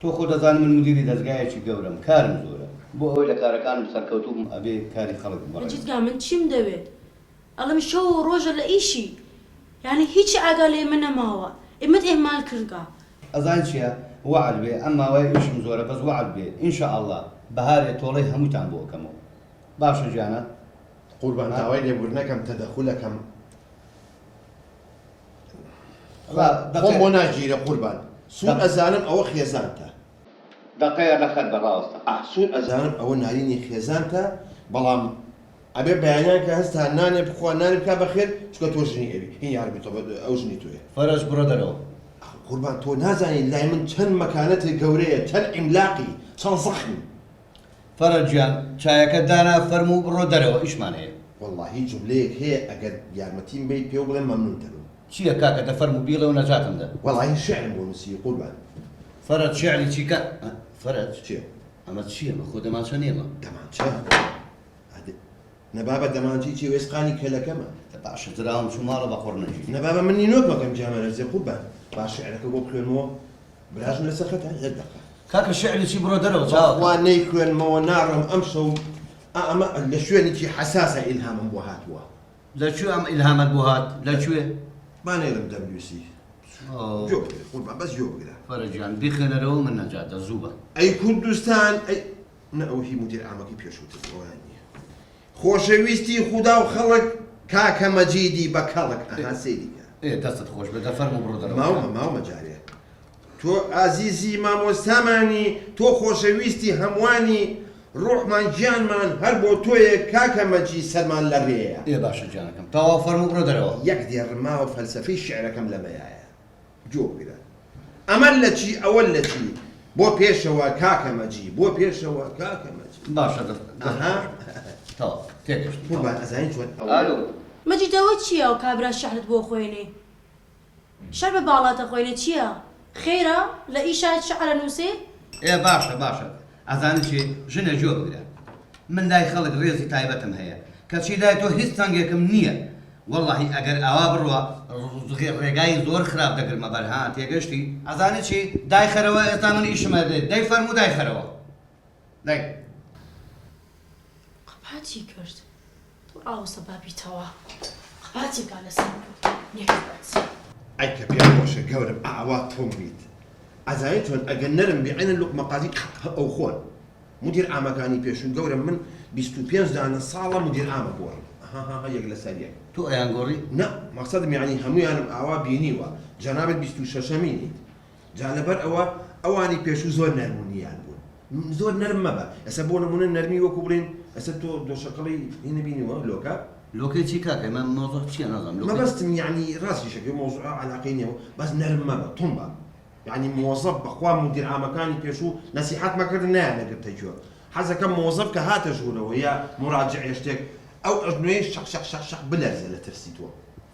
تۆ خۆ دەزانم من مدیری دەستگایەکی گەورەم کارم زۆرە بۆ ئەوەی لە کارەکانم سەرکەوتوم ئەبێ کاری خەڵک بڕێ. مەجیدگا من چیم دەوێت؟ ئەڵم شەو و ڕۆژە لە ئیشی، یعنی هیچی ئاگا لێ من نەماوە، ئێمەت ئێمال کردگا. ئەزان چییە؟ وەعد بێ ئەم ماوەی ئیشم زۆرە بەس وەعد بێ ئینشاءالله بەهارێ تۆڵەی هەمووتان بۆ ئەکەمەوە. باشە گیانە؟ قوربان داوای لێبوورنەکەم تەدەخولەکەم خۆم بۆ ناگیرە قوربان. سوود ئەزانم ئەوە خێزانتە. دەقەیە لەخەت بەڕاستە. سوود ئەزانم ئەوە نارینی خێزانتە، بەڵام ئەبێ بەیانیان کە هەستا نانێ بخوا نانێ بکا بەخێر چکە تۆ ژنی ئەوی هین یاربی تۆ ئەو ژنی تۆیە. فەرەج بڕۆ دەرەوە. قوربان تۆ نازانی لای من چەند مەکانەتی گەورەیە، چەند ئیملاقی، چەند زەخمی. فەرەج گیان چایەکە دانا فەرموو بڕۆ دەرەوە ئیشمان هەیە. وەڵڵاهی جوملەیەک هەیە ئەگەر یارمەتیم بیت پێ بڵێ مەمنون دەبم. چییە کاکە دەفەرموو بیڵێ و نەجاتم دە؟ وەڵڵاهی شعرم بۆ نووسی قوربان. فەرەج شیعری چیکە؟ فەرەج چییە؟ ئەمە چییە؟ بە خۆ دەمانچە نێمە. دەمانچە؟ نەبابە دەمانچی چی وێسقانی کەلەکەمە. باشە دراوم چوو ماڵە بە خۆڕ نەژی. نەبابە من نینۆک مەکەم جامەرەزێ قوربان. باش شعرەکە بۆ بخوێنمەوە براژم لەسەر خەتە هێر دەقە. کاکە شیعری چی بڕۆ دەرەوە چاوە. وا نەیخوێنمەوە ناڕم ئەم شەو ئەمە لە شوێنێکی حەساسە ئیلهامم بۆ هاتووە. لەکوێ ئەم ئیلهامەت بۆ هات؟ لەکوێ؟ با نێرم دەمنووسی. جۆ بگرە قوربان بەس جۆ بگرە. فەرەج گیان بیخێنەرەوە من نەجاتە زوو بە. ئەی کوردستان ئەی نە ئەو هی مدیر ئامەکەی پێشووتر ئەویان نییە. خۆشەویستی خودا و خەڵک کاکە مەجیدی بە کەڵک ئەها سەیریکە. دەستت خۆش بێ دەفەرموو بڕۆ دەرەوە. ماومە جارێ. تۆ ئازیزی مامۆستامانی تۆ خۆشەویستی هەمووانی ڕۆحمان گیانمان هەر بۆ تۆیە کاکە مەجید سەرمان لە ڕێیە. باشە گیانەکەم تەواو فەرموو بڕۆ دەرەوە. یەک دێڕماوە فەلسەفەی شعرەکەم لەمەیایە. جۆ بگرە. ئەمە لە چی ئەوە لە چی؟ بۆ پێشەوە کاکە مەجید بۆ پێشەوە کاکە مەجید. باشە تەواو تێگەشت. قوربان ئەزانین چۆن ئالۆ مەجیدەوە چییە و کابرا شەحرت بۆ خوێنێ؟ شەر بە باڵاتە خوێنێ چییە؟ خێرە لە ئیشات شەعرە نووسێ؟ باشە ئەزانی چی ژنە جۆ بگرە. من لای خەڵک ڕێزی تایبەتم هەیە کەچی لای تۆ هیچ تەنگێکم نییە. وەڵڵاهی ئەگەر ئاوا بڕوە ڕێگای زۆر خراپ دەگرمە بەرها تێگەشتی. ئەزانی چی دای خەرەوە ئێستا من ئیشمە دێت دەی فەرموو دای خەرەوە. دای قەپاتی کرد. تۆ ئاوسە بابیتەوە. قەپاتێکا لەسەر نێکبەت. ئەی کە پێم خۆشە گەورم ئاوا تۆم بیت. ئەزانیت چۆن ئەگەر نەرم بیعینە لوقمەقازی ئەو خۆن. مدیر ئامەکانی پێشون گەورم من 25 دانە ساڵە مدیر ئامە بووم. یەک لەسەر یەک. تۆ ئەیان گۆڕی؟ نە مەقسەدم یعنی هەموویانم ئاوا بینیوە. جەنابەت 26ەمینیت. جا لەبەر ئەوە ئەوانی پێشوو زۆر نەرمونیان بوون. زۆر نەرم مەبە. ئەستا بۆ نمونە نەرمی وەکو بڵێن ئەستا تۆ دۆشەکەڵی هینە بینیوە لۆکە؟ لۆکەی چی کاکە من مۆزۆ چییە نازانم. مەبەستم یعنی ڕاستی شەکە مۆزوع عەلاقەی نییە بەس نەرم مەبە تۆمبە. یعنی مۆزەف بەخوا مدیر ئامەکانی پێشوو نەسیحەت مەکردن نایانەگرتە گوێ. حەزەکەم مۆزەف کە هاتە ژوورەوە یا مراجعێ شتێک ئەو ئەژنوێی شەق بلەرزە لە ترسی تۆ.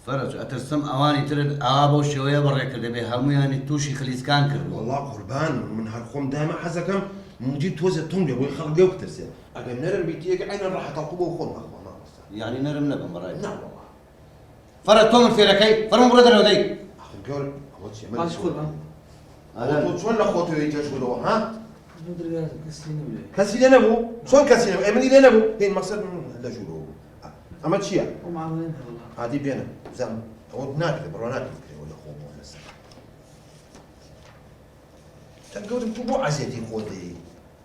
فەرەج ئەترسم ئەوانی ترت ئاوا بەو شێوەیە بەڕێکردە بێ هەموویانی تووشی خلیسکان کردووە. وەڵڵا قوربان من هەر خۆم دایمە حەزەکەم مدیر تۆزە تۆم لێ بۆی خەڵک لێو بترسێ. ئەگەر نەرم بیتی ئەگە عینەن ڕەحەتەڵقوو بۆ خۆم ئەخوا مامۆستا. یعنی نەرم نەبم بەڕای. نا وەڵڵا. فەرەج تۆ من فێرەکەی فەرموو بڕۆ دەرەوە دەی. ئەخ گەورم ئەوە چییە؟ باش قوربان. تۆ چۆن لە خۆتەوەی تێژوورەوە ها؟ کەسی کەسی لێ نەبوو؟ چۆن کەسی نەبوو؟ ئەمەنی لێ نەبوو؟ هین مەقسەد لە ژوورەوە بوو. ئەمە چییە؟ عادی بێنە زەم ئەوە ناکرێت بڕۆ ناکرێت بکرێەوە لە خۆمەوە لەسەر. چەند گەورم تو بۆ عەزیەتی خۆت دەیەی؟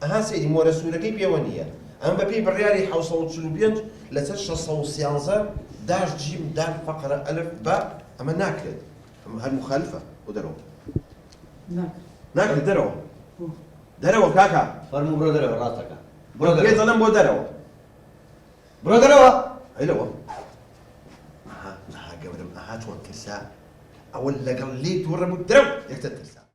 ئەها سەیری مۆرە سوورەکەی پێوە نییە. ئەمە بەپێی بڕیاری 745 لەسەر 613 داش جیم دال فەقرە ئەلف بە ئەمە ناکرێت. ئەمە هەر مخالفە بۆ دەرەوە. ناکرێت دەرەوە. دەرەوە کاکە. فەرموو بڕۆ دەرەوە ڕاستەکە. بڕۆ دەرەوە. پێ دەڵێم بۆ دەرەوە. بڕۆ دەرەوە. هەیلەوە. ئەها گەورم ئەها چۆن ترسا ئەوە لەگەڵ لێی تووڕەبوو دەرەو یەکتر ترسا.